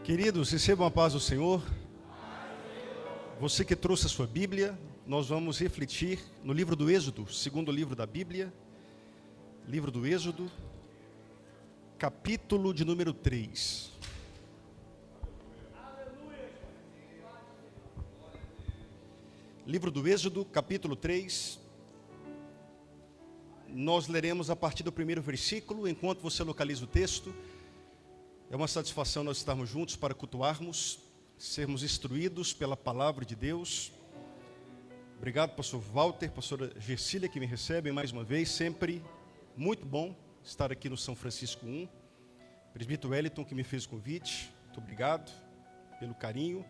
Queridos, recebam a paz do Senhor. Você que trouxe a sua Bíblia, nós vamos refletir no livro do Êxodo, segundo livro da Bíblia, livro do Êxodo, capítulo de número 3. Livro do Êxodo, capítulo 3. Nós leremos a partir do primeiro versículo, enquanto você localiza o texto. É uma satisfação nós estarmos juntos para cultuarmos, sermos instruídos pela palavra de Deus. Obrigado, pastor Walter, pastora Gersília, que me recebem mais uma vez. Sempre muito bom estar aqui no São Francisco 1. Presbítero Wellington, que me fez o convite, muito obrigado pelo carinho.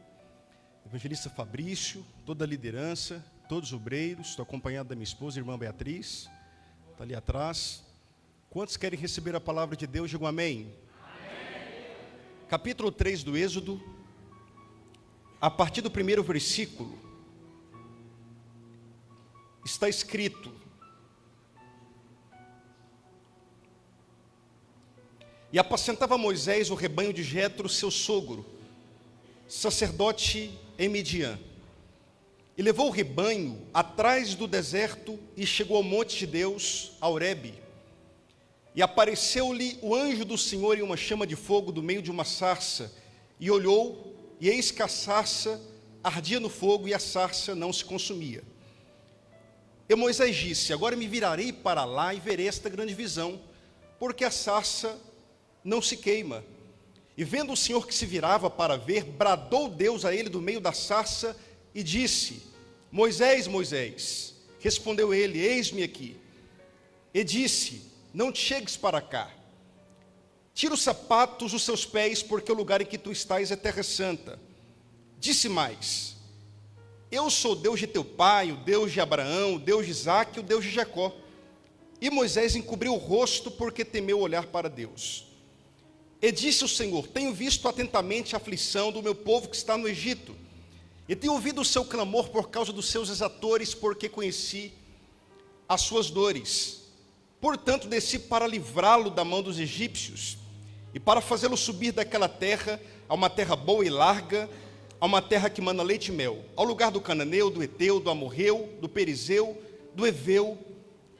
Evangelista Fabrício, toda a liderança, todos os obreiros. Estou acompanhado da minha esposa, irmã Beatriz, está ali atrás. Quantos querem receber a palavra de Deus? Digam amém. Capítulo 3 do Êxodo, a partir do primeiro versículo, está escrito: E apacentava Moisés o rebanho de Jetro, seu sogro, sacerdote em Midian. E levou o rebanho atrás do deserto e chegou ao monte de Deus, a Horebe. E apareceu-lhe o anjo do Senhor em uma chama de fogo do meio de uma sarça. E olhou, e eis que a sarça ardia no fogo e a sarça não se consumia. E Moisés disse: Agora me virarei para lá e verei esta grande visão, porque a sarça não se queima. E vendo o Senhor que se virava para ver, bradou Deus a ele do meio da sarça e disse: Moisés, Moisés. Respondeu ele: Eis-me aqui. E disse: Não te chegues para cá. Tira os sapatos dos seus pés, porque o lugar em que tu estás é terra santa. Disse mais: Eu sou o Deus de teu pai, o Deus de Abraão, o Deus de Isaque, o Deus de Jacó. E Moisés encobriu o rosto, porque temeu olhar para Deus. E disse o Senhor: Tenho visto atentamente a aflição do meu povo que está no Egito, e tenho ouvido o seu clamor por causa dos seus exatores, porque conheci as suas dores. Portanto, desci para livrá-lo da mão dos egípcios, e para fazê-lo subir daquela terra, a uma terra boa e larga, a uma terra que mana leite e mel, ao lugar do cananeu, do heteu, do amorreu, do perizeu, do heveu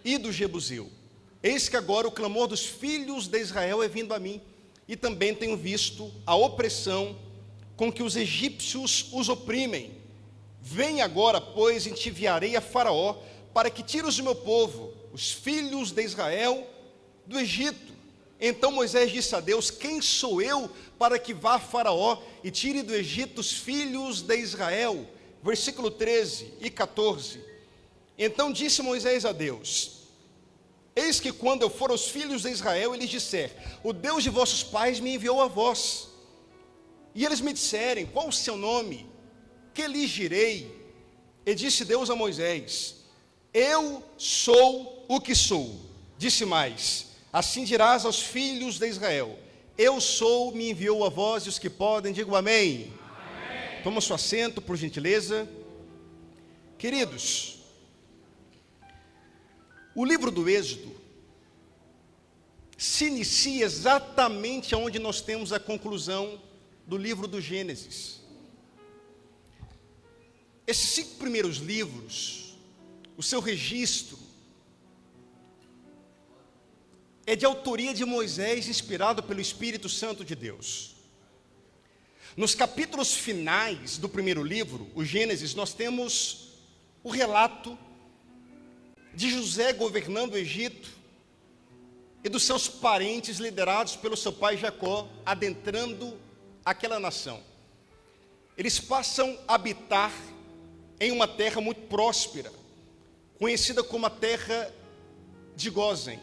e do jebuseu. Eis que agora o clamor dos filhos de Israel é vindo a mim, e também tenho visto a opressão com que os egípcios os oprimem. Vem agora, pois, e te enviarei a Faraó, para que tires o meu povo, os filhos de Israel, do Egito. Então Moisés disse a Deus: Quem sou eu para que vá a Faraó e tire do Egito os filhos de Israel? Versículo 13 e 14. Então disse Moisés a Deus: Eis que quando eu for aos filhos de Israel, eles disser: O Deus de vossos pais me enviou a vós. E eles me disserem: Qual o seu nome? Que lhes direi? E disse Deus a Moisés: Eu sou o que sou. Disse mais: Assim dirás aos filhos de Israel: Eu sou, me enviou a vós. E os que podem, digam amém. Amém. Toma seu assento, por gentileza. Queridos, o livro do Êxodo se inicia exatamente onde nós temos a conclusão do livro do Gênesis. Esses 5 primeiros livros, o seu registro é de autoria de Moisés, inspirado pelo Espírito Santo de Deus. Nos capítulos finais do primeiro livro, o Gênesis, nós temos o relato de José governando o Egito e dos seus parentes liderados pelo seu pai Jacó, adentrando aquela nação. Eles passam a habitar em uma terra muito próspera, conhecida como a terra de Gósen.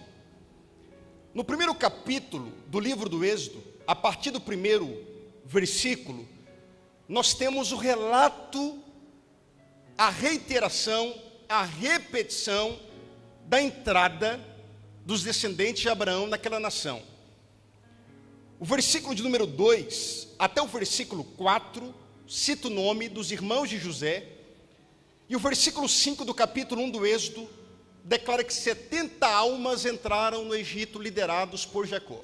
No primeiro capítulo do livro do Êxodo, a partir do primeiro versículo, nós temos o relato, a reiteração, a repetição da entrada dos descendentes de Abraão naquela nação. O versículo de número 2 até o versículo 4 cita o nome dos irmãos de José, e o versículo 5 do capítulo 1 do Êxodo declara que 70 almas entraram no Egito liderados por Jacó.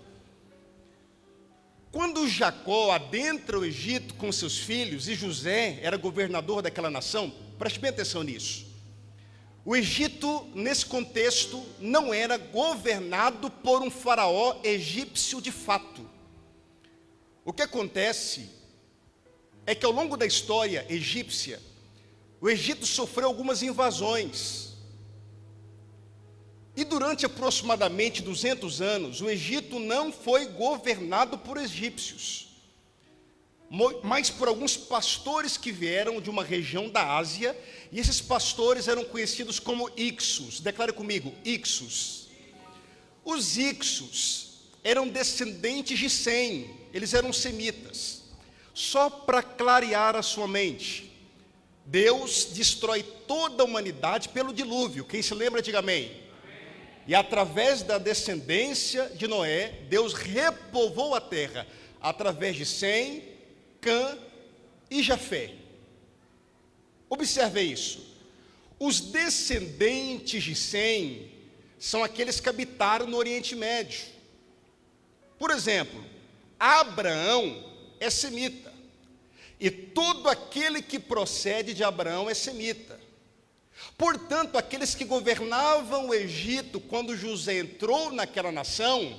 Quando Jacó adentra o Egito com seus filhos e José era governador daquela nação, preste bem atenção nisso. O Egito, nesse contexto, não era governado por um faraó egípcio de fato. O que acontece é que ao longo da história egípcia, o Egito sofreu algumas invasões. E durante aproximadamente 200 anos, o Egito não foi governado por egípcios, mas por alguns pastores que vieram de uma região da Ásia, e esses pastores eram conhecidos como Ixos. Declare comigo, Ixos. Os Ixos eram descendentes de Sem, eles eram semitas. Só para clarear a sua mente, Deus destrói toda a humanidade pelo dilúvio. Quem se lembra, diga amém. E através da descendência de Noé, Deus repovoou a terra, através de Sem, Cã e Jafé. Observe isso. Os descendentes de Sem são aqueles que habitaram no Oriente Médio. Por exemplo, Abraão é semita, e todo aquele que procede de Abraão é semita. Portanto, aqueles que governavam o Egito quando José entrou naquela nação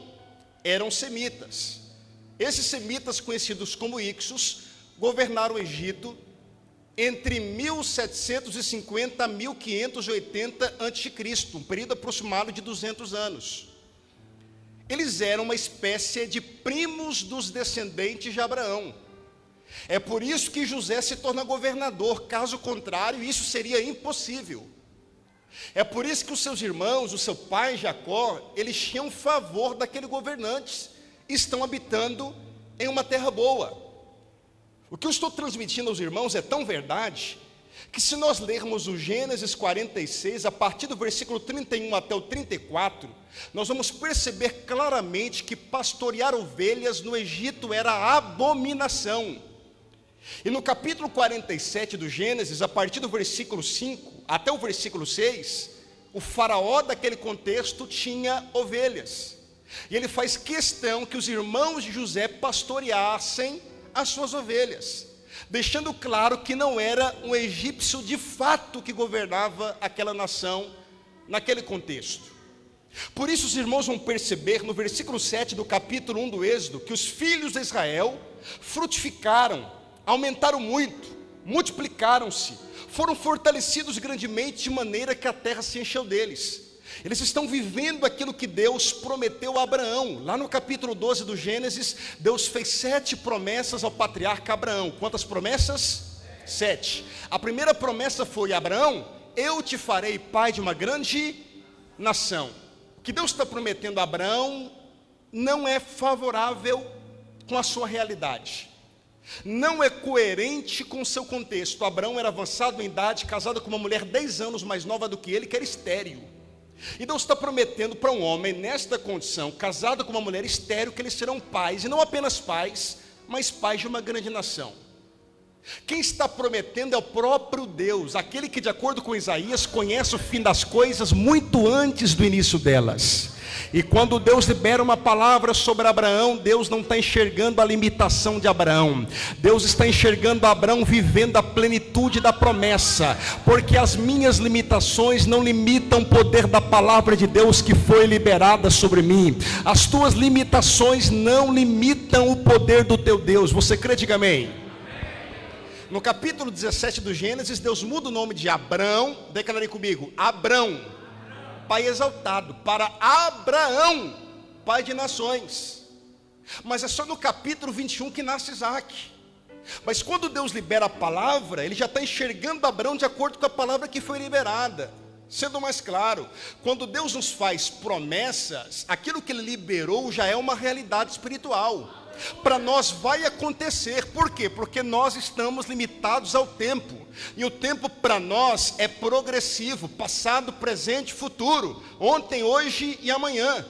eram semitas. Esses semitas, conhecidos como Ixos, governaram o Egito entre 1750 a 1580 a.C., um período aproximado de 200 anos. Eles eram uma espécie de primos dos descendentes de Abraão. É por isso que José se torna governador, caso contrário, isso seria impossível. É por isso que os seus irmãos, o seu pai Jacó, eles tinham favor daqueles governantes, estão habitando em uma terra boa. O que eu estou transmitindo aos irmãos é tão verdade, que se nós lermos o Gênesis 46, a partir do versículo 31 até o 34, nós vamos perceber claramente que pastorear ovelhas no Egito era abominação. E no capítulo 47 do Gênesis, a partir do versículo 5 até o versículo 6, o faraó daquele contexto tinha ovelhas. E ele faz questão que os irmãos de José pastoreassem as suas ovelhas, deixando claro que não era um egípcio de fato que governava aquela nação naquele contexto. Por isso os irmãos vão perceber no versículo 7 do capítulo 1 do Êxodo, que os filhos de Israel frutificaram, aumentaram muito, multiplicaram-se, foram fortalecidos grandemente, de maneira que a terra se encheu deles. Eles estão vivendo aquilo que Deus prometeu a Abraão. Lá no capítulo 12 do Gênesis, Deus fez 7 promessas ao patriarca Abraão. Quantas promessas? 7. A primeira promessa foi: Abraão, eu te farei pai de uma grande nação. O que Deus está prometendo a Abraão não é favorável com a sua realidade, não é coerente com o seu contexto. Abraão era avançado em idade, casado com uma mulher 10 anos mais nova do que ele, que era estéril. E Deus está prometendo para um homem nesta condição, casado com uma mulher estéril, que eles serão pais, e não apenas pais, mas pais de uma grande nação. Quem está prometendo é o próprio Deus, aquele que, de acordo com Isaías, conhece o fim das coisas muito antes do início delas. E quando Deus libera uma palavra sobre Abraão, Deus não está enxergando a limitação de Abraão, Deus está enxergando Abraão vivendo a plenitude da promessa, porque as minhas limitações não limitam o poder da palavra de Deus que foi liberada sobre mim. As tuas limitações não limitam o poder do teu Deus. Você crê? Diga amém. No capítulo 17 do Gênesis, Deus muda o nome de Abrão, declarei comigo, Abrão, pai exaltado, para Abraão, pai de nações. Mas é só no capítulo 21 que nasce Isaac. Mas quando Deus libera a palavra, ele já está enxergando Abraão de acordo com a palavra que foi liberada. Sendo mais claro, quando Deus nos faz promessas, aquilo que ele liberou já é uma realidade espiritual. Para nós vai acontecer. Por quê? Porque nós estamos limitados ao tempo, e o tempo para nós é progressivo, passado, presente, futuro, ontem, hoje e amanhã.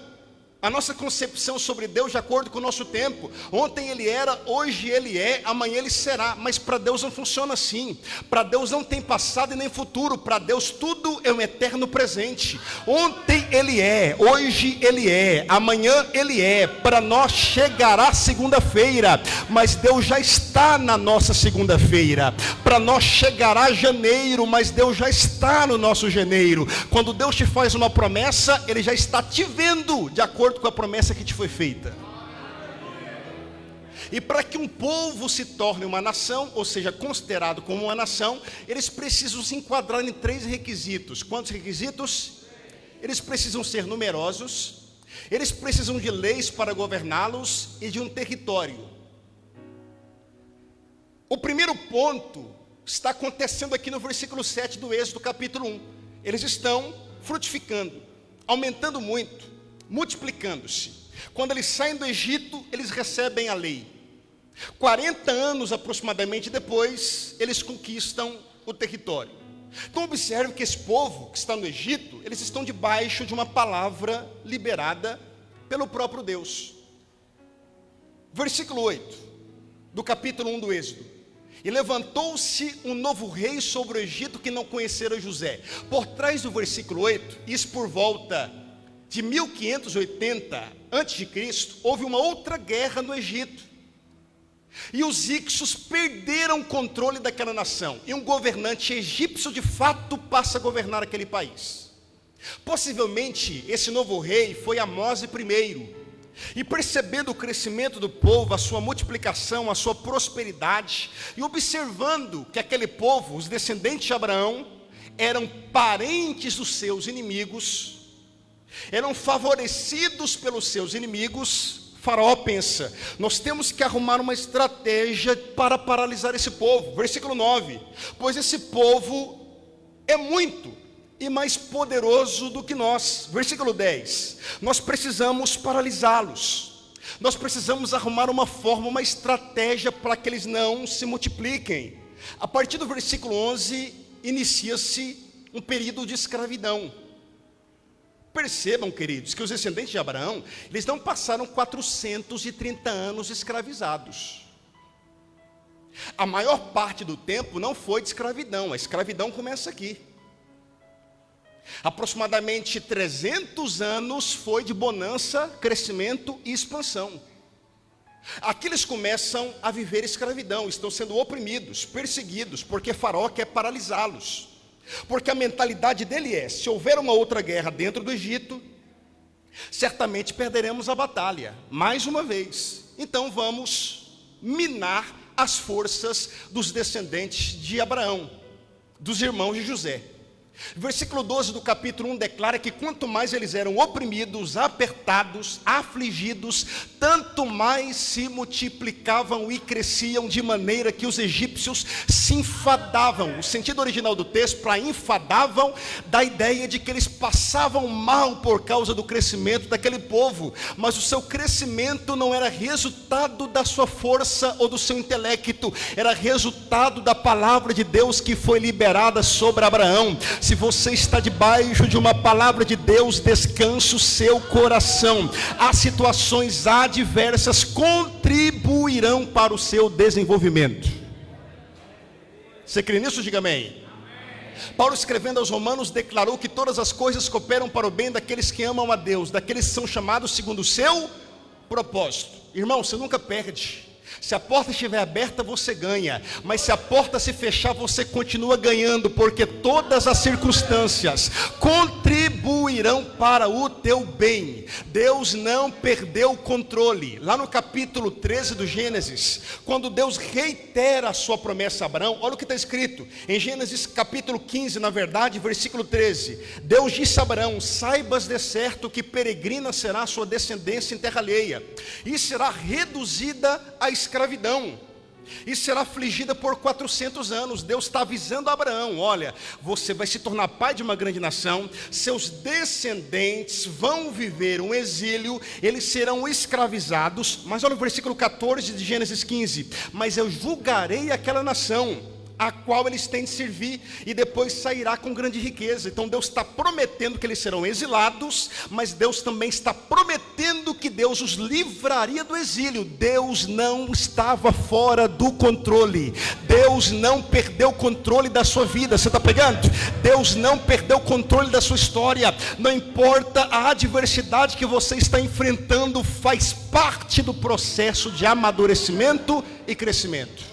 A nossa concepção sobre Deus de acordo com o nosso tempo. Ontem Ele era, hoje Ele é, amanhã Ele será. Mas para Deus não funciona assim. Para Deus não tem passado e nem futuro. Para Deus tudo é um eterno presente. Ontem Ele é, hoje Ele é, amanhã Ele é. Para nós chegará segunda-feira, mas Deus já está na nossa segunda-feira. Para nós chegará janeiro, mas Deus já está no nosso janeiro. Quando Deus te faz uma promessa, Ele já está te vendo de acordo com a promessa que te foi feita. E para que um povo se torne uma nação, ou seja, considerado como uma nação, eles precisam se enquadrar em 3 requisitos. Quantos requisitos? Eles precisam ser numerosos, eles precisam de leis para governá-los e de um território. O primeiro ponto está acontecendo aqui no versículo 7 do Êxodo capítulo 1. Eles estão frutificando, aumentando muito, multiplicando-se. Quando eles saem do Egito, eles recebem a lei. 40 anos aproximadamente depois, eles conquistam o território. Então observe que esse povo que está no Egito, eles estão debaixo de uma palavra liberada pelo próprio Deus. Versículo 8 do capítulo 1 do Êxodo. E levantou-se um novo rei sobre o Egito que não conhecera José. Por trás do versículo 8, isso por volta de 1580 a.C., houve uma outra guerra no Egito. E os íxos perderam o controle daquela nação. E um governante egípcio de fato passa a governar aquele país. Possivelmente esse novo rei foi Amós I. E percebendo o crescimento do povo, a sua multiplicação, a sua prosperidade, e observando que aquele povo, os descendentes de Abraão, eram parentes dos seus inimigos, eram favorecidos pelos seus inimigos, Faraó pensa: nós temos que arrumar uma estratégia para paralisar esse povo. Versículo 9: pois esse povo é muito e mais poderoso do que nós. Versículo 10: nós precisamos paralisá-los, nós precisamos arrumar uma forma, uma estratégia para que eles não se multipliquem. A partir do versículo 11, inicia-se um período de escravidão. Percebam, queridos, que os descendentes de Abraão, eles não passaram 430 anos escravizados. A maior parte do tempo não foi de escravidão, a escravidão começa aqui. Aproximadamente 300 anos foi de bonança, crescimento e expansão. Aqui eles começam a viver escravidão, estão sendo oprimidos, perseguidos, porque Faraó quer paralisá-los. Porque a mentalidade dele é: se houver uma outra guerra dentro do Egito, certamente perderemos a batalha, mais uma vez. Então vamos minar as forças dos descendentes de Abraão, dos irmãos de José. Versículo 12 do capítulo 1 declara que quanto mais eles eram oprimidos, apertados, afligidos, tanto mais se multiplicavam e cresciam, de maneira que os egípcios se enfadavam. O sentido original do texto, para enfadavam, dá a ideia de que eles passavam mal por causa do crescimento daquele povo, mas o seu crescimento não era resultado da sua força ou do seu intelecto, era resultado da palavra de Deus que foi liberada sobre Abraão. Se você está debaixo de uma palavra de Deus, descanse o seu coração. As situações adversas contribuirão para o seu desenvolvimento. Você crê nisso? Diga amém. Paulo, escrevendo aos Romanos, declarou que todas as coisas cooperam para o bem daqueles que amam a Deus, daqueles que são chamados segundo o seu propósito. Irmão, você nunca perde. Se a porta estiver aberta, você ganha. Mas se a porta se fechar, você continua ganhando, porque todas as circunstâncias contribuirão para o teu bem. Deus não perdeu o controle. Lá no capítulo 13 do Gênesis, quando Deus reitera a sua promessa a Abraão, olha o que está escrito em Gênesis capítulo 15, na verdade, versículo 13. Deus disse a Abraão: saibas de certo que peregrina será a sua descendência em terra alheia, e será reduzida a escravidão, e será afligida por 400 anos. Deus está avisando a Abraão: olha, você vai se tornar pai de uma grande nação, seus descendentes vão viver um exílio, eles serão escravizados. Mas olha o versículo 14 de Gênesis 15: mas eu julgarei aquela nação, a qual eles têm de servir, e depois sairá com grande riqueza. Então Deus está prometendo que eles serão exilados, mas Deus também está prometendo que Deus os livraria do exílio. Deus não estava fora do controle, Deus não perdeu o controle da sua vida. Você está pegando? Deus não perdeu o controle da sua história. Não importa a adversidade que você está enfrentando, faz parte do processo de amadurecimento e crescimento.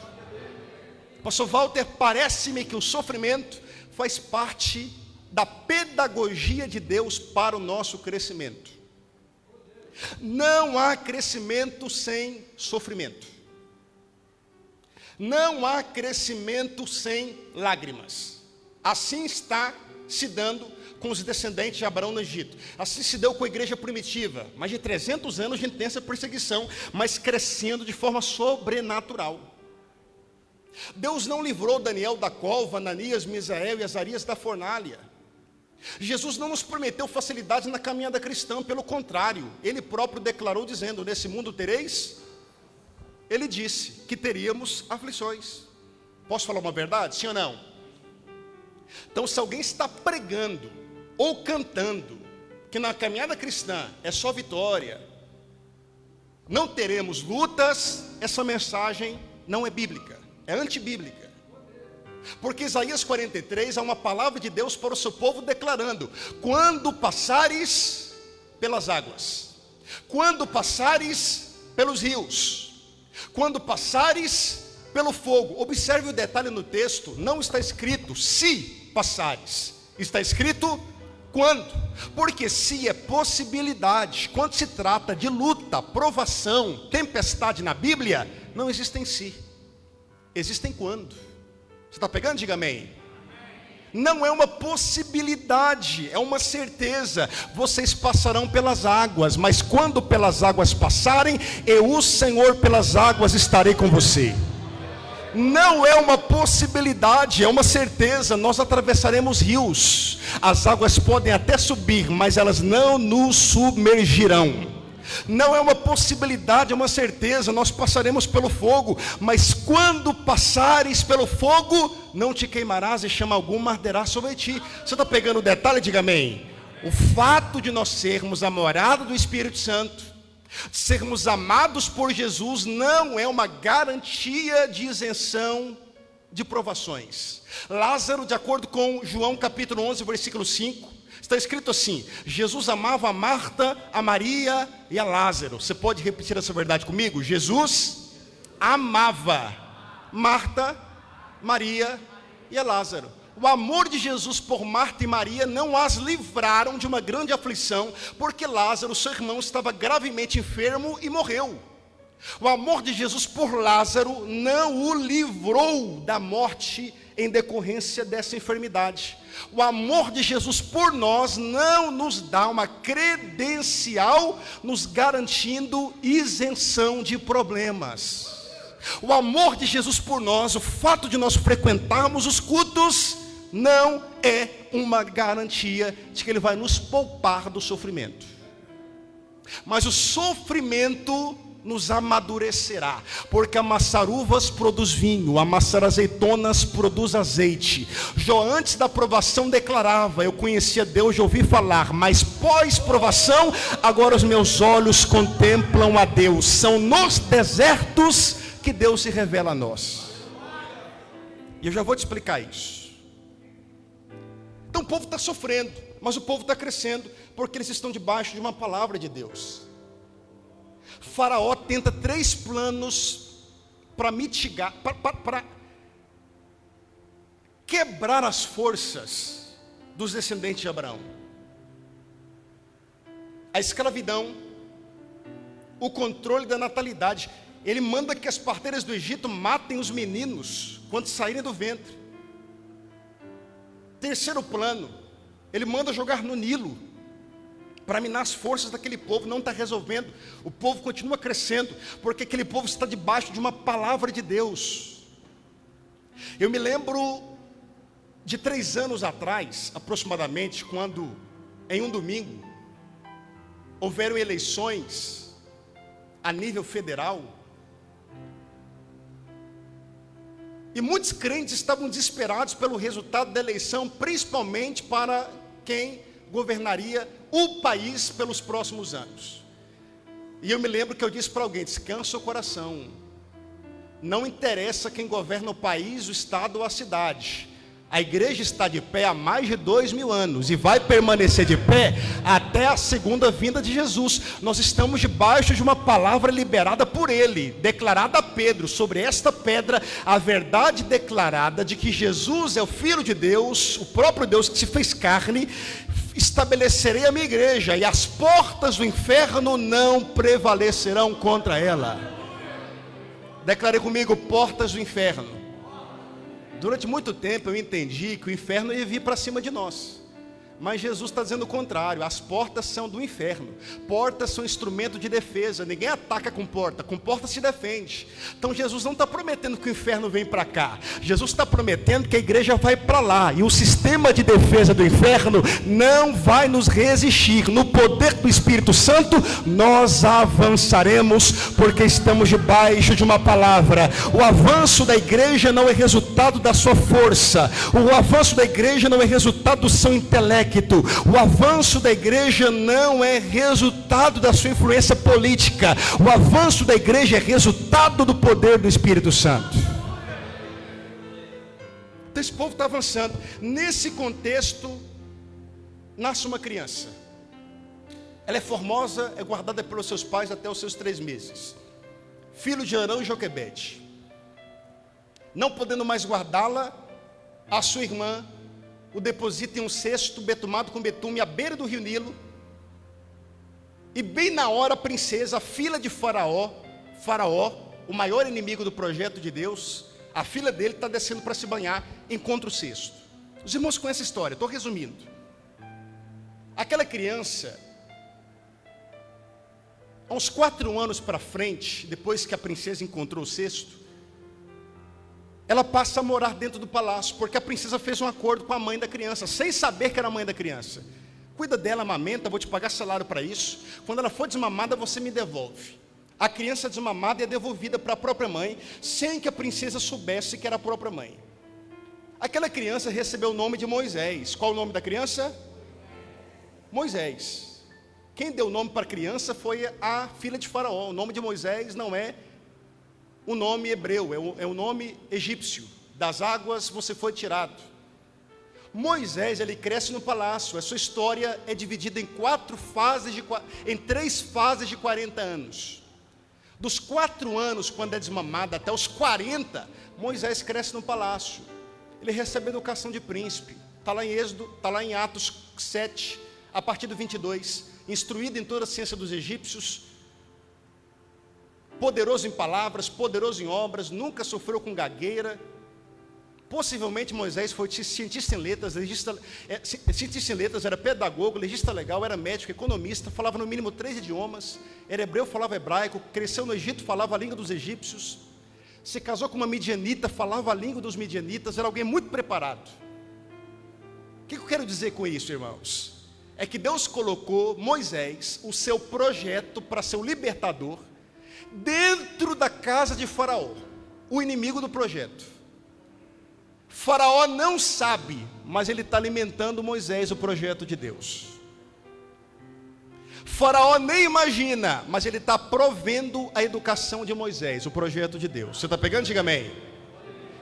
Pastor Walter, parece-me que o sofrimento faz parte da pedagogia de Deus para o nosso crescimento. Não há crescimento sem sofrimento. Não há crescimento sem lágrimas. Assim está se dando com os descendentes de Abraão no Egito. Assim se deu com a igreja primitiva. Mais de 300 anos a gente tem essa perseguição, mas crescendo de forma sobrenatural. Deus não livrou Daniel da cova, Ananias, Misael e Azarias da fornalha. Jesus não nos prometeu facilidades na caminhada cristã, pelo contrário, Ele próprio declarou dizendo: nesse mundo tereis, Ele disse que teríamos aflições. Posso falar uma verdade? Sim ou não? Então, se alguém está pregando ou cantando que na caminhada cristã é só vitória, não teremos lutas, essa mensagem não é bíblica. É antibíblica, porque Isaías 43 é uma palavra de Deus para o seu povo declarando: quando passares pelas águas, quando passares pelos rios, quando passares pelo fogo. Observe o detalhe no texto, não está escrito se passares, está escrito quando, porque se é possibilidade. Quando se trata de luta, provação, tempestade na Bíblia, não existem si. Existem quando. Você está pegando? Diga amém. Não é uma possibilidade, é uma certeza. Vocês passarão pelas águas, mas quando pelas águas passarem, eu, o Senhor, pelas águas estarei com você. Não é uma possibilidade, é uma certeza. Nós atravessaremos rios. As águas podem até subir, mas elas não nos submergirão. Não é uma possibilidade, é uma certeza. Nós passaremos pelo fogo, mas quando passares pelo fogo, não te queimarás e chama alguma arderá sobre ti. Você está pegando o detalhe? Diga amém. O fato de nós sermos a morada do Espírito Santo, sermos amados por Jesus, não é uma garantia de isenção de provações. Lázaro, de acordo com João capítulo 11, versículo 5, está escrito assim: Jesus amava a Marta, a Maria e a Lázaro. Você pode repetir essa verdade comigo? Jesus amava Marta, Maria e a Lázaro. O amor de Jesus por Marta e Maria não as livraram de uma grande aflição, porque Lázaro, seu irmão, estava gravemente enfermo e morreu. O amor de Jesus por Lázaro não o livrou da morte em decorrência dessa enfermidade. O amor de Jesus por nós não nos dá uma credencial nos garantindo isenção de problemas. O amor de Jesus por nós, o fato de nós frequentarmos os cultos, não é uma garantia de que Ele vai nos poupar do sofrimento. Mas o sofrimento nos amadurecerá, porque amassar uvas produz vinho, amassar azeitonas produz azeite. Jó, antes da provação, declarava: eu conhecia Deus de ouvir falar, mas pós-provação, agora os meus olhos contemplam a Deus. São nos desertos que Deus se revela a nós. E eu já vou te explicar isso. Então o povo está sofrendo, mas o povo está crescendo, porque eles estão debaixo de uma palavra de Deus. Faraó tenta 3 planos para mitigar, para quebrar as forças dos descendentes de Abraão. A escravidão, o controle da natalidade. Ele manda que as parteiras do Egito matem os meninos quando saírem do ventre. Terceiro plano, ele manda jogar no Nilo, para minar as forças daquele povo. Não está resolvendo. O povo continua crescendo, porque aquele povo está debaixo de uma palavra de Deus. Eu me lembro de 3 anos atrás, aproximadamente, quando em um domingo houveram eleições a nível federal, E muitos crentes estavam desesperados pelo resultado da eleição, principalmente para quem governaria o país pelos próximos anos. E eu me lembro que eu disse para alguém: descansa o coração, não interessa quem governa o país, o estado ou a cidade. A igreja está de pé há mais de 2000 anos e vai permanecer de pé até a segunda vinda de Jesus. Nós estamos debaixo de uma palavra liberada por Ele, declarada a Pedro. Sobre esta pedra, a verdade declarada de que Jesus é o Filho de Deus, o próprio Deus que se fez carne. Estabelecerei a minha igreja, e as portas do inferno não prevalecerão contra ela. Declarei comigo: portas do inferno. Durante muito tempo eu entendi que o inferno ia vir para cima de nós, mas Jesus está dizendo o contrário. As portas são do inferno. Portas são instrumento de defesa. Ninguém ataca com porta se defende. Então Jesus não está prometendo que o inferno vem para cá. Jesus está prometendo que a igreja vai para lá, e o sistema de defesa do inferno não vai nos resistir. No poder do Espírito Santo nós avançaremos, porque estamos debaixo de uma palavra. O avanço da igreja não é resultado da sua força. O avanço da igreja não é resultado do seu intelecto. O avanço da igreja não é resultado da sua influência política. O avanço da igreja é resultado do poder do Espírito Santo. Então esse povo está avançando. Nesse contexto, nasce uma criança. Ela é formosa, é guardada pelos seus pais até os seus 3 meses. Filho de Arão e Joquebede. Não podendo mais guardá-la, a sua irmã o deposita em um cesto betumado com betume à beira do rio Nilo. E bem na hora a princesa, a filha de Faraó, o maior inimigo do projeto de Deus, a filha dele está descendo para se banhar, encontra o cesto. Os irmãos conhecem a história, estou resumindo. Aquela criança, há uns 4 anos para frente, depois que a princesa encontrou o cesto, ela passa a morar dentro do palácio, porque a princesa fez um acordo com a mãe da criança, sem saber que era a mãe da criança. Cuida dela, amamenta, vou te pagar salário para isso. Quando ela for desmamada, você me devolve. A criança desmamada é devolvida para a própria mãe, sem que a princesa soubesse que era a própria mãe. Aquela criança recebeu o nome de Moisés. Qual o nome da criança? Moisés. Quem deu o nome para a criança foi a filha de Faraó. O nome de Moisés não é o nome hebreu, é o nome egípcio. Das águas você foi tirado. Moisés, ele cresce no palácio. A sua história é dividida em 3 fases de 40 anos. Dos 4 anos, quando é desmamada, até os 40, Moisés cresce no palácio. Ele recebe educação de príncipe. Está lá em Êxodo, está lá em Atos 7, a partir do 22. Instruído em toda a ciência dos egípcios, poderoso em palavras, poderoso em obras, nunca sofreu com gagueira. Possivelmente Moisés foi cientista em letras, era pedagogo, legista legal, era médico, economista, falava no mínimo 3 idiomas, era hebreu, falava hebraico, cresceu no Egito, falava a língua dos egípcios, se casou com uma midianita, falava a língua dos midianitas, era alguém muito preparado. O que eu quero dizer com isso, irmãos? É que Deus colocou Moisés, o seu projeto para ser o libertador, dentro da casa de Faraó, o inimigo do projeto. Faraó não sabe, mas ele está alimentando Moisés, o projeto de Deus. Faraó nem imagina, mas ele está provendo a educação de Moisés, o projeto de Deus. Você está pegando? Diga amém.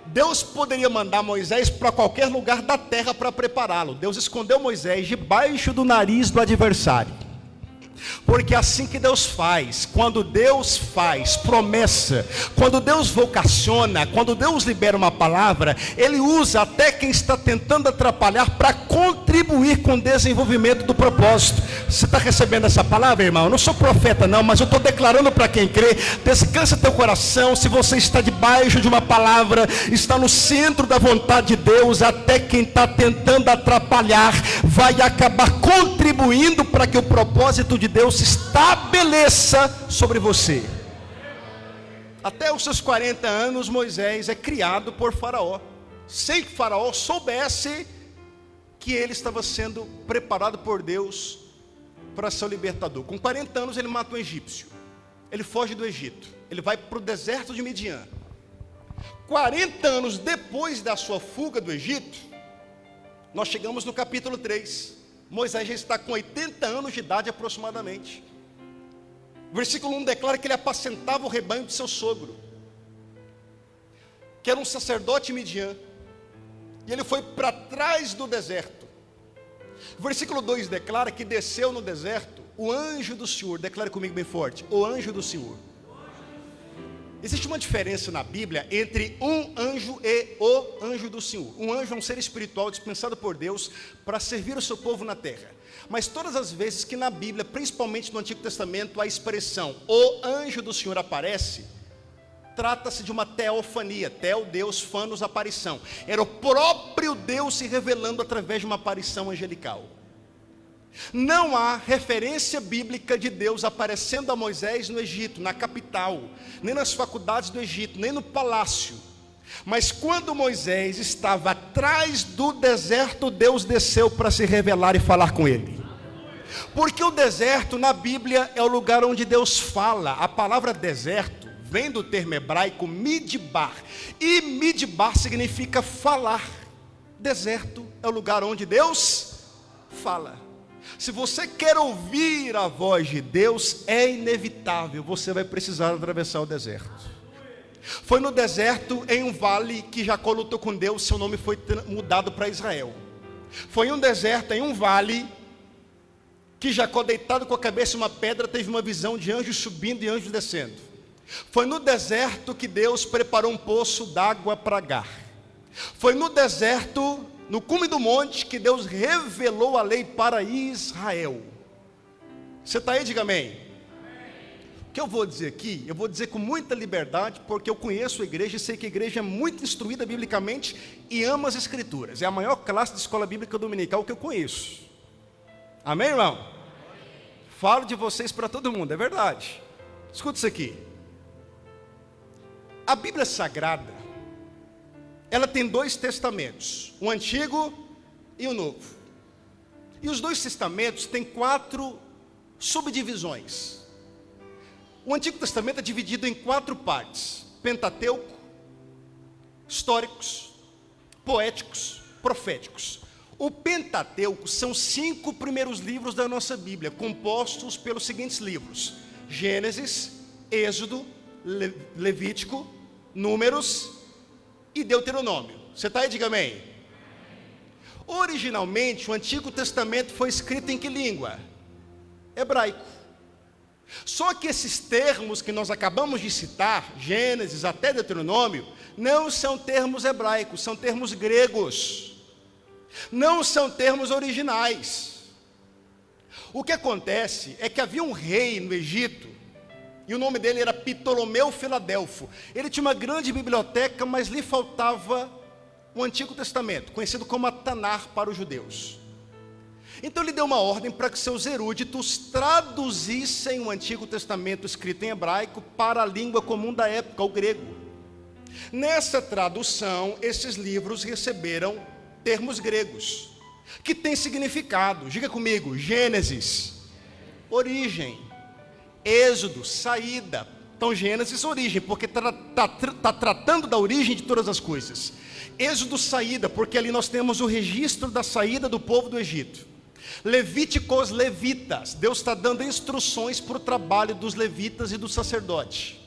Deus poderia mandar Moisés para qualquer lugar da terra para prepará-lo. Deus escondeu Moisés debaixo do nariz do adversário. Porque é assim que Deus faz. Quando Deus faz promessa, quando Deus vocaciona, quando Deus libera uma palavra, Ele usa até quem está tentando atrapalhar para contribuir com o desenvolvimento do propósito. Você está recebendo essa palavra, irmão? Eu não sou profeta não, mas eu estou declarando para quem crê. Descansa teu coração. Se você está debaixo de uma palavra, está no centro da vontade de Deus, até quem está tentando atrapalhar vai acabar contribuindo para que o propósito de Deus se estabeleça sobre você. Até os seus 40 anos, Moisés é criado por Faraó, sem que Faraó soubesse que ele estava sendo preparado por Deus para ser o libertador. Com 40 anos ele mata um egípcio, ele foge do Egito, ele vai para o deserto de Midian. 40 anos depois da sua fuga do Egito, nós chegamos no capítulo 3. Moisés já está com 80 anos de idade aproximadamente. O versículo 1 declara que ele apacentava o rebanho de seu sogro, que era um sacerdote midian, e ele foi para trás do deserto. O versículo 2 declara que desceu no deserto o anjo do Senhor. Declare comigo bem forte: o anjo do Senhor. Existe uma diferença na Bíblia entre um anjo e o anjo do Senhor. Um anjo é um ser espiritual dispensado por Deus para servir o seu povo na terra. Mas todas as vezes que na Bíblia, principalmente no Antigo Testamento, a expressão o anjo do Senhor aparece, trata-se de uma teofania. Teo, Deus, fanos, aparição. Era o próprio Deus se revelando através de uma aparição angelical. Não há referência bíblica de Deus aparecendo a Moisés no Egito, na capital, nem nas faculdades do Egito, nem no palácio. Mas quando Moisés estava atrás do deserto, Deus desceu para se revelar e falar com ele. Porque o deserto na Bíblia é o lugar onde Deus fala. A palavra deserto vem do termo hebraico midbar, e midbar significa falar. Deserto é o lugar onde Deus fala. Se você quer ouvir a voz de Deus, é inevitável, você vai precisar atravessar o deserto. Foi no deserto, em um vale, que Jacó lutou com Deus, seu nome foi mudado para Israel. Foi em um deserto, em um vale, que Jacó, deitado com a cabeça em uma pedra, teve uma visão de anjos subindo e anjos descendo. Foi no deserto que Deus preparou um poço d'água para Agar. Foi no deserto, no cume do monte, que Deus revelou a lei para Israel. Você está aí? Diga amém. O que eu vou dizer aqui, eu vou dizer com muita liberdade, porque eu conheço a igreja e sei que a igreja é muito instruída biblicamente e ama as escrituras. É a maior classe de escola bíblica dominical que eu conheço. Amém, irmão? Falo de vocês para todo mundo, é verdade. Escuta isso aqui. A Bíblia Sagrada, ela tem 2 testamentos, o Antigo e o Novo. E os 2 testamentos têm 4 subdivisões. O Antigo Testamento é dividido em 4 partes: Pentateuco, históricos, poéticos, proféticos. O Pentateuco são 5 primeiros livros da nossa Bíblia, compostos pelos seguintes livros: Gênesis, Êxodo, Levítico, Números e Deuteronômio. Você está aí? Diga amém. Originalmente, o Antigo Testamento foi escrito em que língua? Hebraico. Só que esses termos que nós acabamos de citar, Gênesis até Deuteronômio, não são termos hebraicos, são termos gregos. Não são termos originais. O que acontece é que havia um rei no Egito, e o nome dele era Ptolomeu Filadelfo. Ele tinha uma grande biblioteca, mas lhe faltava o Antigo Testamento, conhecido como a Tanar para os judeus. Então ele deu uma ordem para que seus eruditos traduzissem o Antigo Testamento escrito em hebraico para a língua comum da época, o grego. Nessa tradução, esses livros receberam termos gregos, que têm significado. Diga comigo: Gênesis, origem; Êxodo, saída. Então Gênesis, origem, porque está tratando da origem de todas as coisas. Êxodo, saída, porque ali nós temos o registro da saída do povo do Egito. Levíticos, levitas, Deus está dando instruções para o trabalho dos levitas e do sacerdote.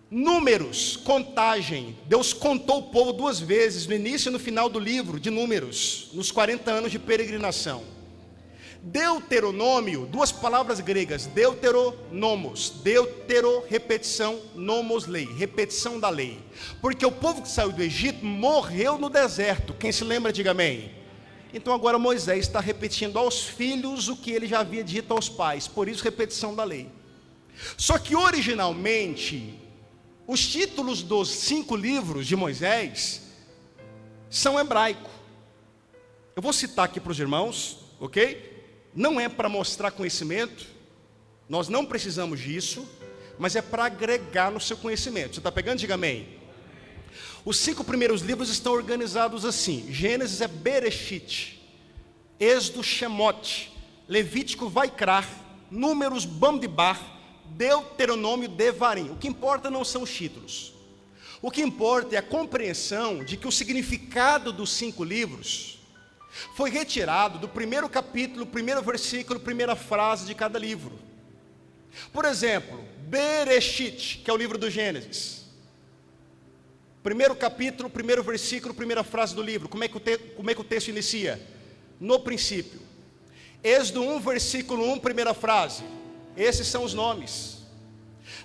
Números, contagem, Deus contou o povo 2 vezes, no início e no final do livro de Números, nos 40 anos de peregrinação. Deuteronômio, 2 palavras gregas: deuteronomos, deutero, repetição, nomos, lei, repetição da lei. Porque o povo que saiu do Egito morreu no deserto. Quem se lembra, diga amém. Então agora Moisés está repetindo aos filhos o que ele já havia dito aos pais, por isso repetição da lei. Só que originalmente, os títulos dos 5 livros de Moisés são hebraico. Eu vou citar aqui para os irmãos, ok? Não é para mostrar conhecimento, nós não precisamos disso, mas é para agregar no seu conhecimento. Você está pegando? Diga amém. Os 5 primeiros livros estão organizados assim: Gênesis é Bereshit, Êxodo, Shemot, Levítico, Vaikra, Números, Bamidbar, Deuteronômio, Devarim. O que importa não são os títulos. O que importa é a compreensão de que o significado dos 5 livros foi retirado do primeiro capítulo, primeiro versículo, primeira frase de cada livro. Por exemplo, Bereshit, que é o livro do Gênesis. Primeiro capítulo, primeiro versículo, primeira frase do livro. Como é que o texto inicia? No princípio. Êxodo 1, versículo 1, primeira frase. Esses são os nomes.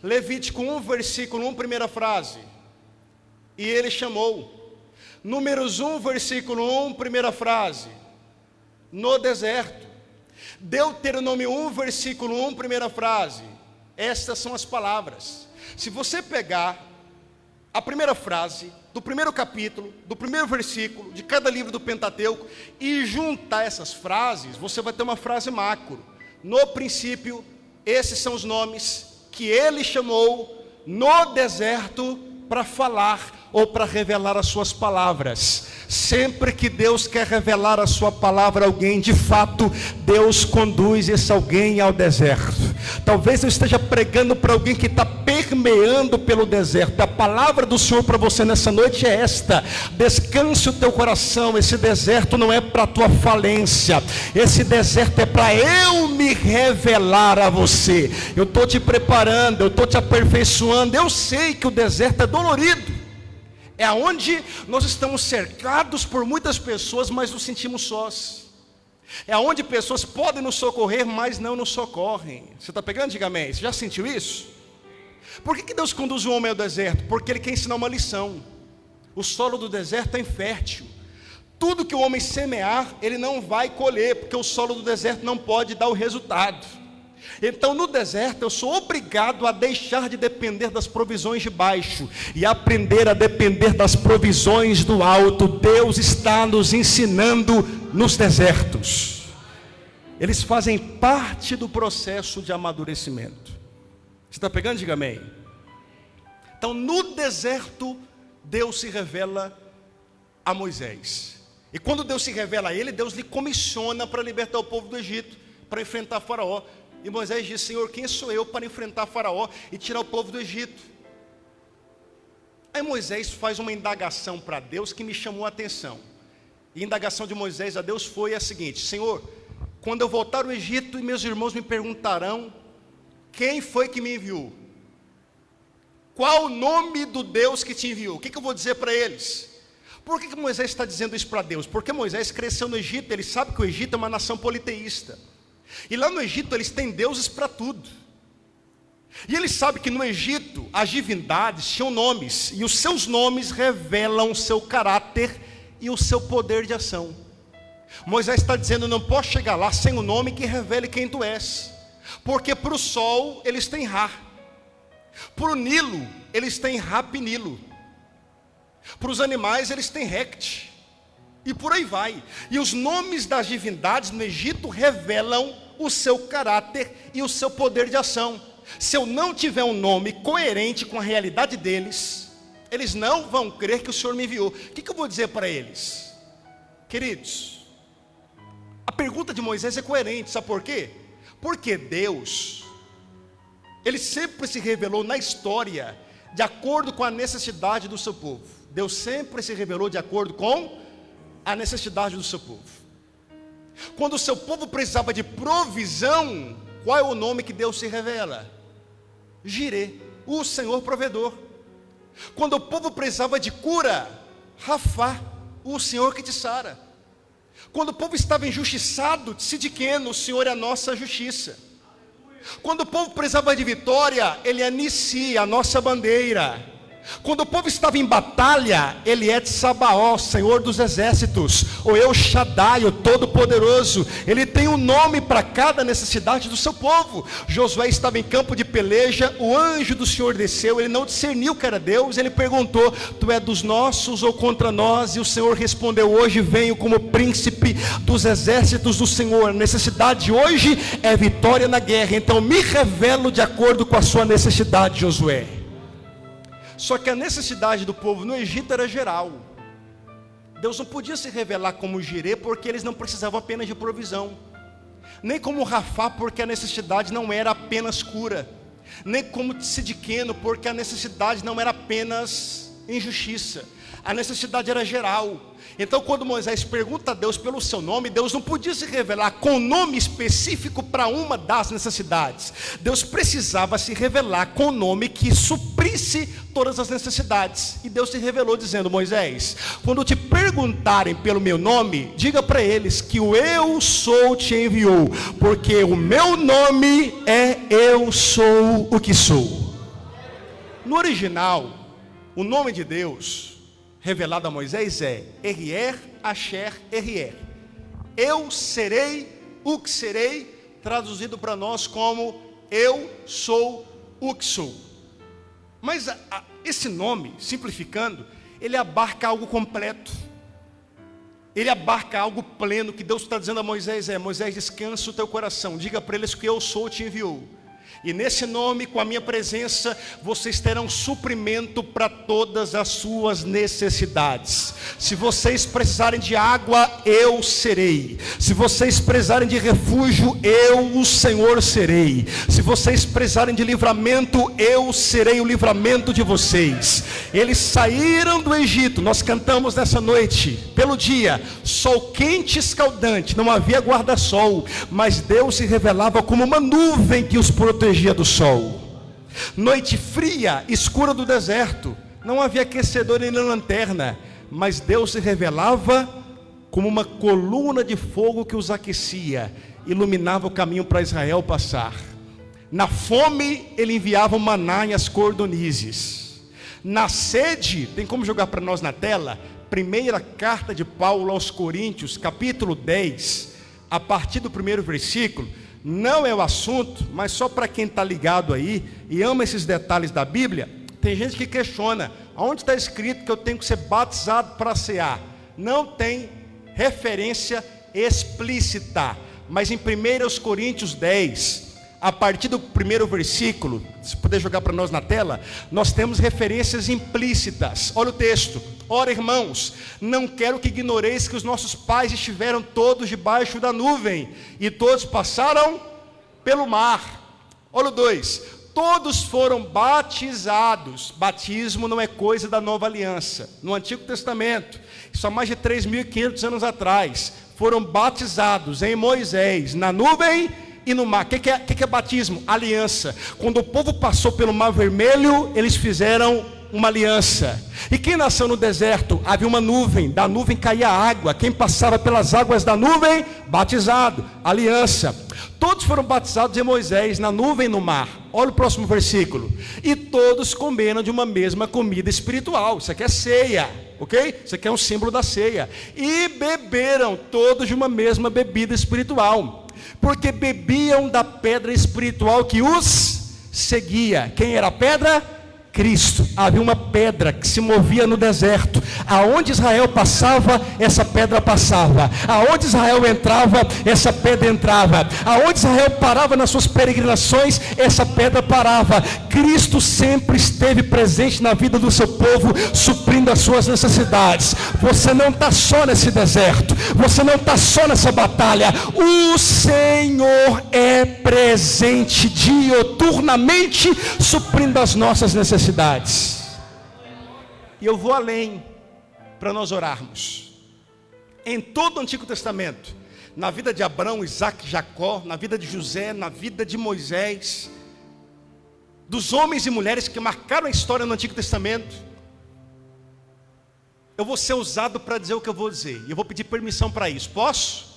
Levítico 1, versículo 1, primeira frase. E ele chamou. Números 1, versículo 1, primeira frase. No deserto. Deuteronômio 1, versículo 1, primeira frase. Estas são as palavras. Se você pegar a primeira frase do primeiro capítulo, do primeiro versículo de cada livro do Pentateuco e juntar essas frases, você vai ter uma frase macro. No princípio, esses são os nomes que ele chamou no deserto para falar ou para revelar as suas palavras. Sempre que Deus quer revelar a sua palavra a alguém, de fato, Deus conduz esse alguém ao deserto. Talvez eu esteja pregando para alguém que está permeando pelo deserto. A palavra do Senhor para você nessa noite é esta: descanse o teu coração. Esse deserto não é para a tua falência, esse deserto é para eu me revelar a você. Eu estou te preparando, eu estou te aperfeiçoando. Eu sei que o deserto é dolorido, é onde nós estamos cercados por muitas pessoas, mas nos sentimos sós. É onde pessoas podem nos socorrer, mas não nos socorrem. Você está pegando? Diga amém. Você já sentiu isso? Por que Deus conduz o homem ao deserto? Porque Ele quer ensinar uma lição. O solo do deserto é infértil. Tudo que o homem semear, ele não vai colher, porque o solo do deserto não pode dar o resultado. Então no deserto eu sou obrigado a deixar de depender das provisões de baixo e aprender a depender das provisões do alto. Deus está nos ensinando nos desertos. Eles fazem parte do processo de amadurecimento. Você está pegando? Diga amém. Então no deserto Deus se revela a Moisés. E quando Deus se revela a ele, Deus lhe comissiona para libertar o povo do Egito, para enfrentar Faraó. E Moisés diz: Senhor, quem sou eu para enfrentar Faraó e tirar o povo do Egito? Aí Moisés faz uma indagação para Deus que me chamou a atenção. E a indagação de Moisés a Deus foi a seguinte: Senhor, quando eu voltar ao Egito e meus irmãos me perguntarão quem foi que me enviou, qual o nome do Deus que te enviou, o que eu vou dizer para eles? Por que Moisés está dizendo isso para Deus? Porque Moisés cresceu no Egito, ele sabe que o Egito é uma nação politeísta. E lá no Egito eles têm deuses para tudo. E ele sabe que no Egito as divindades tinham nomes, e os seus nomes revelam o seu caráter e o seu poder de ação. Moisés está dizendo: não posso chegar lá sem o nome que revele quem tu és. Porque para o sol eles têm Ra, para o Nilo eles têm Rapinilo, para os animais eles têm Rect, e por aí vai. E os nomes das divindades no Egito revelam o seu caráter e o seu poder de ação. Se eu não tiver um nome coerente com a realidade deles, eles não vão crer que o Senhor me enviou. O que eu vou dizer para eles? Queridos, a pergunta de Moisés é coerente, sabe por quê? Porque Deus, Ele sempre se revelou na história de acordo com a necessidade do seu povo. Deus sempre se revelou de acordo com a necessidade do seu povo. Quando o seu povo precisava de provisão, qual é o nome que Deus se revela? Jirê, o Senhor provedor. Quando o povo precisava de cura, Rafá, o Senhor que te sara. Quando o povo estava injustiçado, Tsidiqueno, o Senhor é a nossa justiça. Quando o povo precisava de vitória, Ele é Nissi, a nossa bandeira. Quando o povo estava em batalha, Ele é Tsabaó, Senhor dos exércitos, ou El Shaddai, o Todo-Poderoso. Ele tem um nome para cada necessidade do seu povo. Josué estava em campo de peleja, o anjo do Senhor desceu, ele não discerniu que era Deus, ele perguntou: tu é dos nossos ou contra nós? E o Senhor respondeu: hoje venho como príncipe dos exércitos do Senhor. A necessidade hoje é vitória na guerra, então me revelo de acordo com a sua necessidade, Josué. Só que a necessidade do povo no Egito era geral. Deus não podia se revelar como Jirê, porque eles não precisavam apenas de provisão, nem como Rafá, porque a necessidade não era apenas cura, nem como Tsidiqueno, porque a necessidade não era apenas injustiça. A necessidade era geral. Então, quando Moisés pergunta a Deus pelo seu nome, Deus não podia se revelar com nome específico para uma das necessidades. Deus precisava se revelar com nome que suprisse todas as necessidades. E Deus se revelou dizendo: Moisés, quando te perguntarem pelo meu nome, diga para eles que o Eu Sou te enviou, porque o meu nome é Eu Sou o que sou. No original, o nome de Deus revelado a Moisés é Erier, Asher, Erier. Eu serei o que serei, traduzido para nós como eu sou o que sou. Mas esse nome, simplificando, ele abarca algo completo. Ele abarca algo pleno, que Deus está dizendo a Moisés Moisés, descansa o teu coração, diga para eles que eu sou te enviou. E nesse nome, com a minha presença, vocês terão suprimento para todas as suas necessidades. Se vocês precisarem de água, eu serei. Se vocês precisarem de refúgio, eu, o Senhor, serei. Se vocês precisarem de livramento, eu serei o livramento de vocês. Eles saíram do Egito, nós cantamos nessa noite, pelo dia, sol quente e escaldante, não havia guarda-sol, mas Deus se revelava como uma nuvem que os protegia do sol. Noite fria, escura do deserto, não havia aquecedor nem lanterna, mas Deus se revelava como uma coluna de fogo que os aquecia, iluminava o caminho para Israel passar. Na fome ele enviava o maná e as cordonizes. Na sede, tem como jogar para nós na tela? Primeira carta de Paulo aos Coríntios, capítulo 10, a partir do primeiro versículo. Não é o assunto, mas só para quem está ligado aí e ama esses detalhes da Bíblia, tem gente que questiona, aonde está escrito que eu tenho que ser batizado para cear? Não tem referência explícita, mas em 1 Coríntios 10, a partir do primeiro versículo, se puder jogar para nós na tela, nós temos referências implícitas. Olha o texto: ora, irmãos, não quero que ignoreis que os nossos pais estiveram todos debaixo da nuvem, e todos passaram pelo mar. Olha o 2: todos foram batizados. Batismo não é coisa da nova aliança. No Antigo Testamento, isso há mais de 3.500 anos atrás, foram batizados em Moisés, na nuvem e no mar. O que é batismo? Aliança. Quando o povo passou pelo mar vermelho, eles fizeram uma aliança. E quem nasceu no deserto? Havia uma nuvem, da nuvem caía água. Quem passava pelas águas da nuvem? Batizado, aliança. Todos foram batizados em Moisés, na nuvem e no mar. Olha o próximo versículo: e todos comeram de uma mesma comida espiritual. Isso aqui é ceia, ok? Isso aqui é um símbolo da ceia. E beberam todos de uma mesma bebida espiritual, porque bebiam da pedra espiritual que os seguia. Quem era a pedra? Cristo. Havia uma pedra que se movia no deserto. Aonde Israel passava, essa pedra passava. Aonde Israel entrava, essa pedra entrava. Aonde Israel parava nas suas peregrinações, essa pedra parava. Cristo sempre esteve presente na vida do seu povo, suprindo as suas necessidades. Você não está só nesse deserto, você não está só nessa batalha. O Senhor é presente diuturnamente, suprindo as nossas necessidades. E eu vou além para nós orarmos. Em todo o Antigo Testamento, na vida de Abraão, Isaac, Jacó, na vida de José, na vida de Moisés, dos homens e mulheres que marcaram a história no Antigo Testamento, eu vou ser usado para dizer o que eu vou dizer, e eu vou pedir permissão para isso. Posso?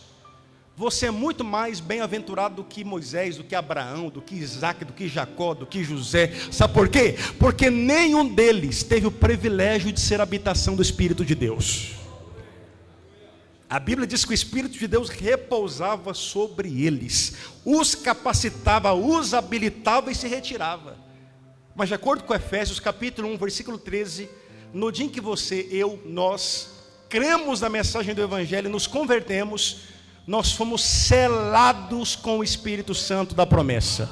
Você é muito mais bem-aventurado do que Moisés, do que Abraão, do que Isaac, do que Jacó, do que José. Sabe por quê? Porque nenhum deles teve o privilégio de ser habitação do Espírito de Deus. A Bíblia diz que o Espírito de Deus repousava sobre eles, os capacitava, os habilitava e se retirava. Mas de acordo com Efésios capítulo 1, versículo 13, no dia em que você, eu, nós cremos na mensagem do Evangelho e nos convertemos, nós fomos selados com o Espírito Santo da promessa.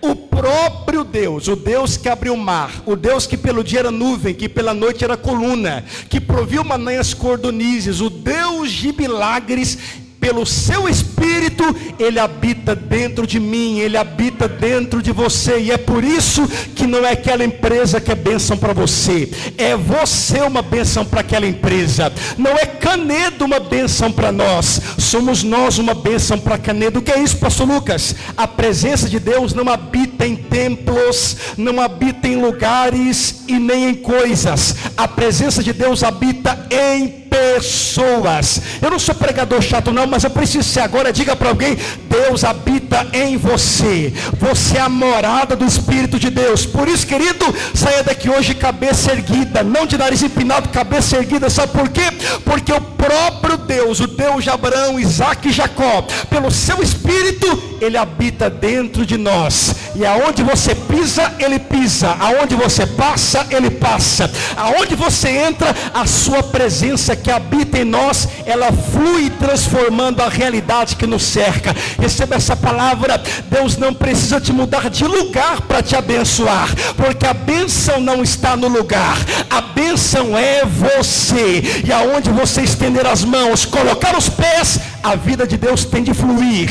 O próprio Deus, o Deus que abriu o mar, o Deus que pelo dia era nuvem, que pela noite era coluna, que proviu maná e as cordonizes, o Deus de milagres, pelo seu Espírito, Ele habita dentro de mim, Ele habita dentro de você, e é por isso que não é aquela empresa que é bênção para você, é você uma bênção para aquela empresa. Não é Canedo uma bênção para nós, somos nós uma bênção para Canedo. O que é isso, pastor Lucas? A presença de Deus não habita em templos, não habita em lugares e nem em coisas. A presença de Deus habita em pessoas. Eu não sou pregador chato não, mas eu preciso ser agora. Diga para alguém: Deus habita em você. Você é a morada do Espírito de Deus. Por isso, querido, saia daqui hoje cabeça erguida, não de nariz empinado, cabeça erguida. Sabe por quê? Porque o próprio Deus, o Deus de Abraão, Isaac e Jacó, pelo seu Espírito, Ele habita dentro de nós. E aonde você pisa, Ele pisa. Aonde você passa, Ele passa. Aonde você entra, a sua presença que habita em nós, ela flui transformando a realidade que nos cerca. Receba essa palavra. Deus não precisa te mudar de lugar para te abençoar, porque a bênção não está no lugar, a bênção é você. E aonde você estender as mãos, colocar os pés, a vida de Deus tem de fluir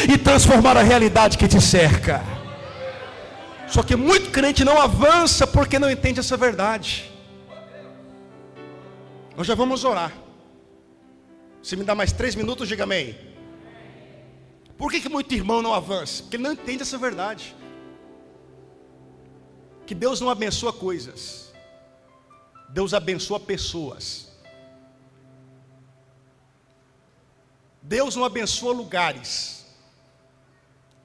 e transformar a realidade que te cerca. Só que muito crente não avança porque não entende essa verdade. Nós já vamos orar. Se me dá mais 3 minutos, diga amém. Por que muito irmão não avança? Porque ele não entende essa verdade. Que Deus não abençoa coisas, Deus abençoa pessoas. Deus não abençoa lugares,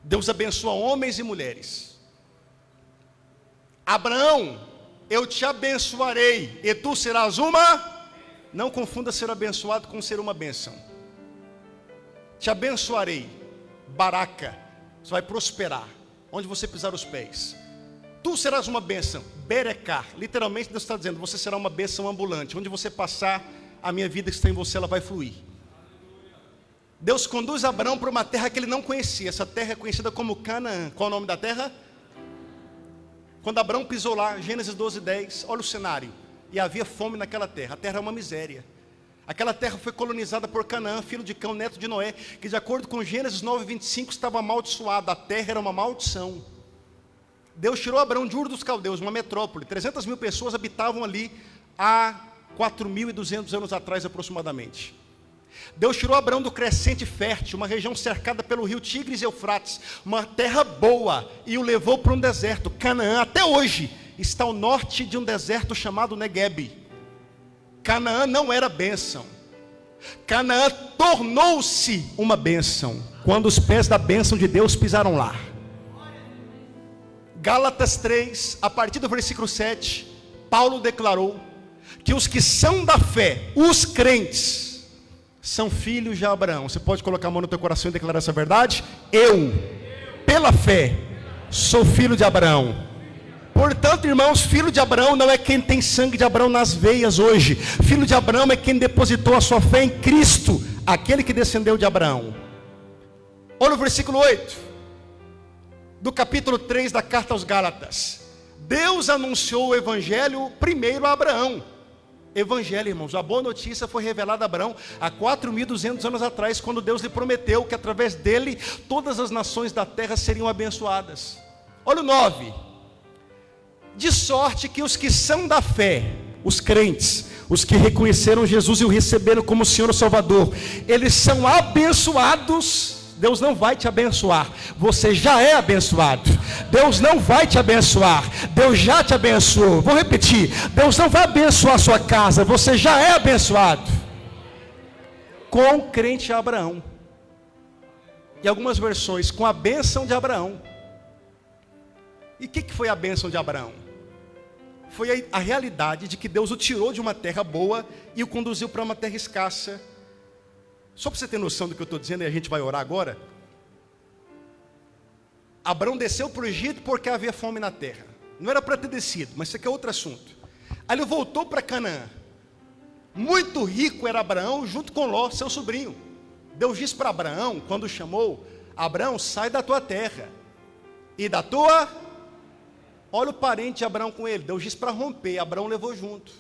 Deus abençoa homens e mulheres. Abraão, eu te abençoarei, e tu serás uma... Não confunda ser abençoado com ser uma bênção. Te abençoarei, Baraca, você vai prosperar onde você pisar os pés. Tu serás uma bênção, Berecar, literalmente Deus está dizendo, você será uma bênção ambulante. Onde você passar, a minha vida que está em você, ela vai fluir. Deus conduz Abraão para uma terra que ele não conhecia. Essa terra é conhecida como Canaã. Qual é o nome da terra? Quando Abraão pisou lá, Gênesis 12:10, olha o cenário. E havia fome naquela terra. A terra é uma miséria. Aquela terra foi colonizada por Canaã, filho de Cão, neto de Noé, que de acordo com Gênesis 9:25 estava amaldiçoada. A terra era uma maldição. Deus tirou Abraão de Ur dos Caldeus, uma metrópole. 300 mil pessoas habitavam ali há 4.200 anos atrás aproximadamente. Deus tirou Abraão do Crescente Fértil, uma região cercada pelo rio Tigres e Eufrates, uma terra boa, e o levou para um deserto. Canaã, até hoje, está ao norte de um deserto chamado Negueb. Canaã não era bênção. Canaã tornou-se uma bênção quando os pés da bênção de Deus pisaram lá. Gálatas 3, a partir do versículo 7, Paulo declarou que os que são da fé, os crentes, são filhos de Abraão. Você pode colocar a mão no teu coração e declarar essa verdade? Eu, pela fé, sou filho de Abraão. Portanto, irmãos, filho de Abraão não é quem tem sangue de Abraão nas veias hoje. Filho de Abraão é quem depositou a sua fé em Cristo, aquele que descendeu de Abraão. Olha o versículo 8, do capítulo 3 da carta aos Gálatas. Deus anunciou o evangelho primeiro a Abraão. Evangelho, irmãos, a boa notícia foi revelada a Abraão há 4.200 anos atrás, quando Deus lhe prometeu que através dele todas as nações da terra seriam abençoadas. Olha o 9. De sorte que os que são da fé, os crentes, os que reconheceram Jesus e o receberam como Senhor e Salvador, eles são abençoados. Deus não vai te abençoar, você já é abençoado. Deus não vai te abençoar, Deus já te abençoou. Vou repetir, Deus não vai abençoar a sua casa, você já é abençoado. Com o crente Abraão. E algumas versões, com a bênção de Abraão. E o que foi a bênção de Abraão? Foi a realidade de que Deus o tirou de uma terra boa e o conduziu para uma terra escassa. Só para você ter noção do que eu estou dizendo, e a gente vai orar agora. Abraão desceu para o Egito porque havia fome na terra. Não era para ter descido, mas isso aqui é outro assunto. Aí ele voltou para Canaã. Muito rico era Abraão junto com Ló, seu sobrinho. Deus disse para Abraão, quando chamou: Abraão, sai da tua terra e da tua... Olha o parente de Abraão com ele. Deus disse para romper, Abraão levou junto.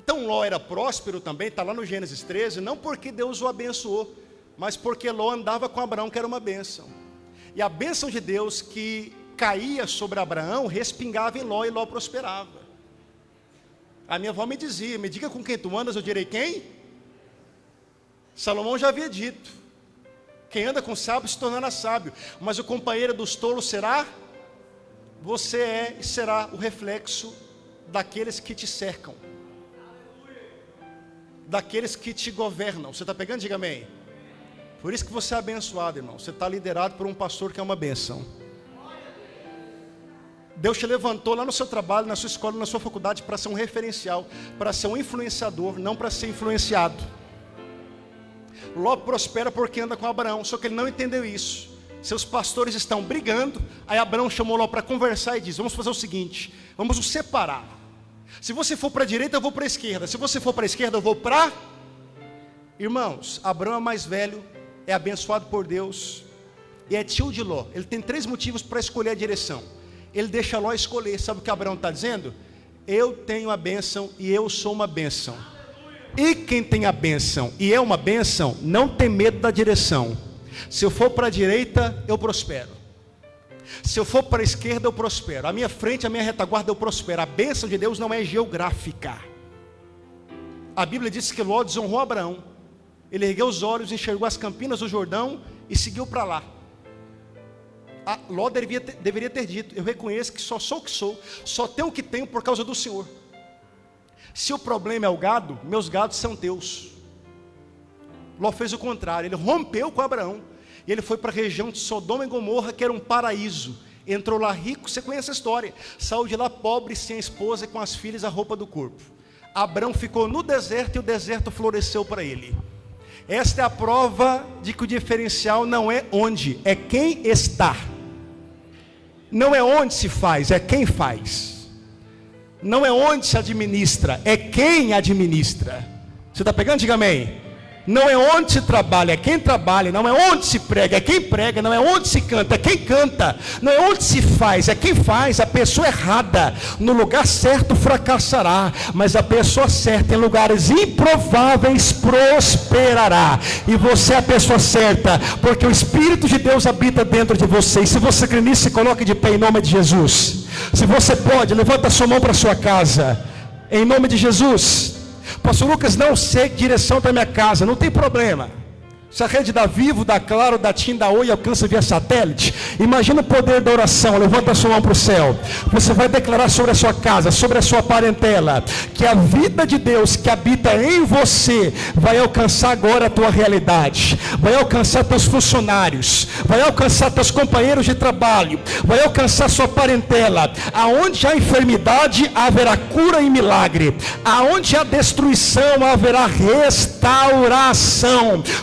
Então Ló era próspero também, está lá no Gênesis 13, não porque Deus o abençoou, mas porque Ló andava com Abraão, que era uma bênção. E a bênção de Deus que caía sobre Abraão, respingava em Ló, e Ló prosperava. A minha avó me dizia: me diga com quem tu andas, eu direi quem? Salomão já havia dito: quem anda com sábio se tornará sábio, mas o companheiro dos tolos será? Você é e será o reflexo daqueles que te cercam, daqueles que te governam. Você está pegando? Diga amém. Por isso que você é abençoado, irmão. Você está liderado por um pastor que é uma bênção. Deus te levantou lá no seu trabalho, na sua escola, na sua faculdade, para ser um referencial, para ser um influenciador, não para ser influenciado. Ló prospera porque anda com Abraão, só que ele não entendeu isso. Seus pastores estão brigando. Aí Abraão chamou Ló para conversar e diz: vamos fazer o seguinte, vamos nos separar. Se você for para a direita, eu vou para a esquerda. Se você for para a esquerda, eu vou para... Irmãos, Abraão é mais velho, é abençoado por Deus e é tio de Ló. Ele tem 3 motivos para escolher a direção. Ele deixa Ló escolher. Sabe o que Abraão está dizendo? Eu tenho a bênção e eu sou uma bênção. E quem tem a bênção e é uma bênção, não tem medo da direção. Se eu for para a direita, eu prospero. Se eu for para a esquerda, eu prospero. A minha frente, a minha retaguarda, eu prospero. A bênção de Deus não é geográfica. A Bíblia diz que Ló desonrou Abraão. Ele ergueu os olhos, enxergou as campinas do Jordão e seguiu para lá. Ló deveria ter dito: eu reconheço que só sou o que sou, só tenho o que tenho por causa do Senhor. Se o problema é o gado, meus gados são teus. Ló fez o contrário, ele rompeu com Abraão, e ele foi para a região de Sodoma e Gomorra, que era um paraíso. Entrou lá rico, você conhece a história. Saiu de lá pobre, sem a esposa e com as filhas, a roupa do corpo. Abraão ficou no deserto e o deserto floresceu para ele. Esta é a prova de que o diferencial não é onde, é quem está. Não é onde se faz, é quem faz. Não é onde se administra, é quem administra. Você está pegando? Diga amém. Não é onde se trabalha, é quem trabalha. Não é onde se prega, é quem prega. Não é onde se canta, é quem canta. Não é onde se faz, é quem faz. A pessoa errada no lugar certo fracassará, mas a pessoa certa em lugares improváveis prosperará. E você é a pessoa certa, porque o Espírito de Deus habita dentro de você. E se você crê nisso, se coloque de pé em nome de Jesus. Se você pode, levanta a sua mão para a sua casa, em nome de Jesus. Pastor Lucas, não sei que direção para minha casa. Não tem problema. Se a rede da Vivo, da Claro, da TIM, da Oi alcança via satélite, imagina o poder da oração. Levanta a sua mão para o céu. Você vai declarar sobre a sua casa, sobre a sua parentela, que a vida de Deus que habita em você vai alcançar agora a tua realidade, vai alcançar teus funcionários, vai alcançar teus companheiros de trabalho, vai alcançar sua parentela. Aonde há enfermidade, haverá cura e milagre. Aonde há destruição, haverá restauração,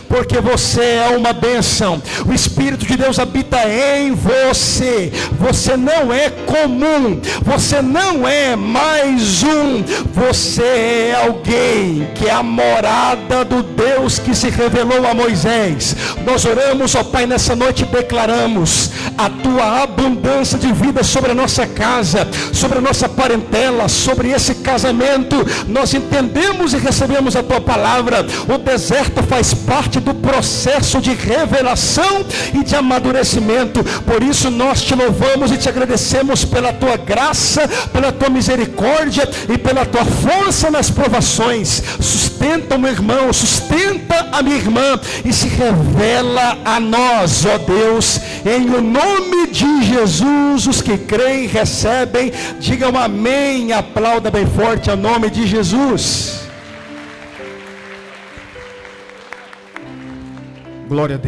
porque você é uma bênção. O Espírito de Deus habita em você. Você não é comum, você não é mais um, você é alguém que é a morada do Deus que se revelou a Moisés. Nós oramos, ó Pai, nessa noite declaramos a tua abundância de vida sobre a nossa casa, sobre a nossa parentela, sobre esse casamento. Nós entendemos e recebemos a tua palavra. O deserto faz parte do processo de revelação e de amadurecimento. Por isso nós te louvamos e te agradecemos pela tua graça, pela tua misericórdia e pela tua força nas provações. Sustenta o meu irmão, sustenta a minha irmã e se revela a nós, ó Deus, em o nome de Jesus. Os que creem recebem, digam amém, aplauda bem forte ao nome de Jesus. Glória a Deus.